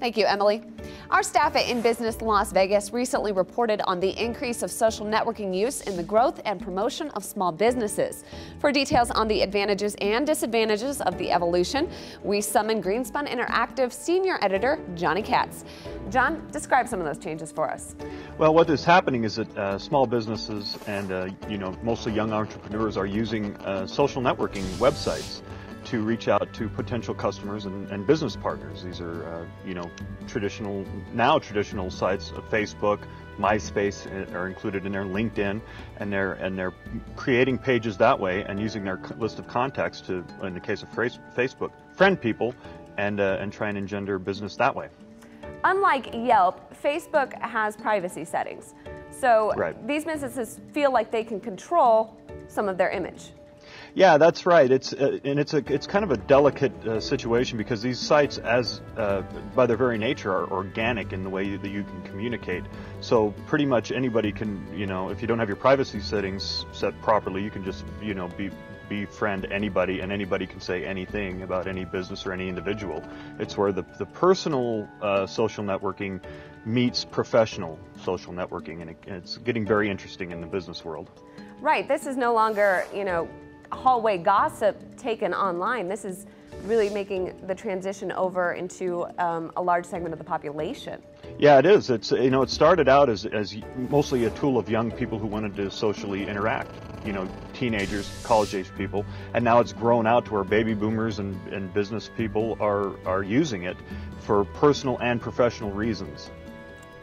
Thank you, Emily. Our staff at In Business Las Vegas recently reported on the increase of social networking use in the growth and promotion of small businesses. For details on the advantages and disadvantages of the evolution, we summon Greenspun Interactive Senior Editor Johnny Katz. John, describe some of those changes for us. Well, what is happening is that small businesses and mostly young entrepreneurs are using social networking websites to reach out to potential customers and business partners. These are, traditional sites of Facebook, MySpace are included in their LinkedIn, and they're creating pages that way and using their list of contacts to, in the case of Facebook, friend people and try and engender business that way. Unlike Yelp, Facebook has privacy settings, so right. These businesses feel like they can control some of their image. Yeah, that's right. It's kind of a delicate situation because these sites, by their very nature, are organic in the way that you can communicate. So pretty much anybody can, if you don't have your privacy settings set properly, you can just, befriend anybody, and anybody can say anything about any business or any individual. It's where the personal social networking meets professional social networking, and it's getting very interesting in the business world. Right. This is no longer, hallway gossip taken online. This is really making the transition over into a large segment of the population. Yeah, it is. It's it started out as mostly a tool of young people who wanted to socially interact. Teenagers, college-age people, and now it's grown out to where baby boomers and business people are using it for personal and professional reasons.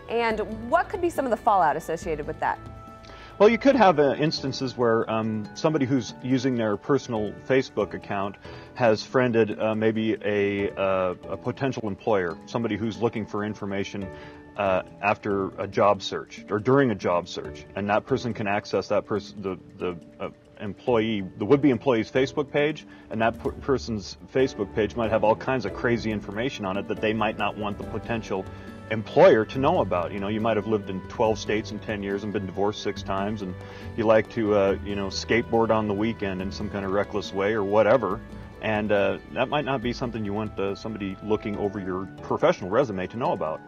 And what could be some of the fallout associated with that? Well, you could have instances where somebody who's using their personal Facebook account has friended maybe a potential employer, somebody who's looking for information after a job search or during a job search, and that person can access that person, the would-be employee's Facebook page, and that person's Facebook page might have all kinds of crazy information on it that they might not want the potential employer to know about. You might have lived in 12 states in 10 years and been divorced 6 times, and you like to skateboard on the weekend in some kind of reckless way or whatever, and that might not be something you want somebody looking over your professional resume to know about.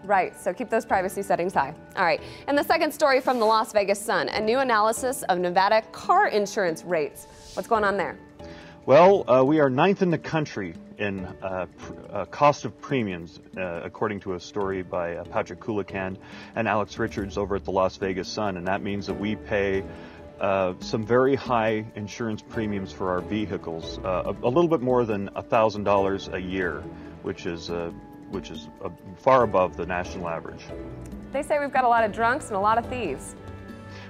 Right, so keep those privacy settings high. All right, and the second story from the Las Vegas Sun, a new analysis of Nevada car insurance rates. What's going on there? Well, we are 9th in the country in cost of premiums, according to a story by Patrick Coolican and Alex Richards over at the Las Vegas Sun, and that means that we pay some very high insurance premiums for our vehicles, a little bit more than $1,000 a year, which is far above the national average. They say we've got a lot of drunks and a lot of thieves.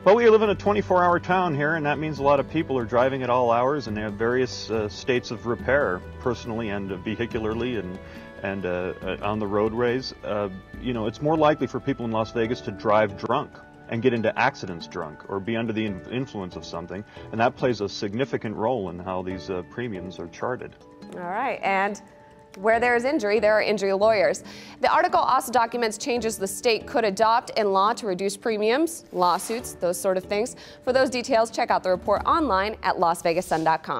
Well, we live in a 24-hour town here, and that means a lot of people are driving at all hours, and they have various states of repair, personally and vehicularly, and on the roadways. It's more likely for people in Las Vegas to drive drunk and get into accidents drunk or be under the influence of something, and that plays a significant role in how these premiums are charted. All right, and where there is injury, there are injury lawyers. The article also documents changes the state could adopt in law to reduce premiums, lawsuits, those sort of things. For those details, check out the report online at LasVegasSun.com.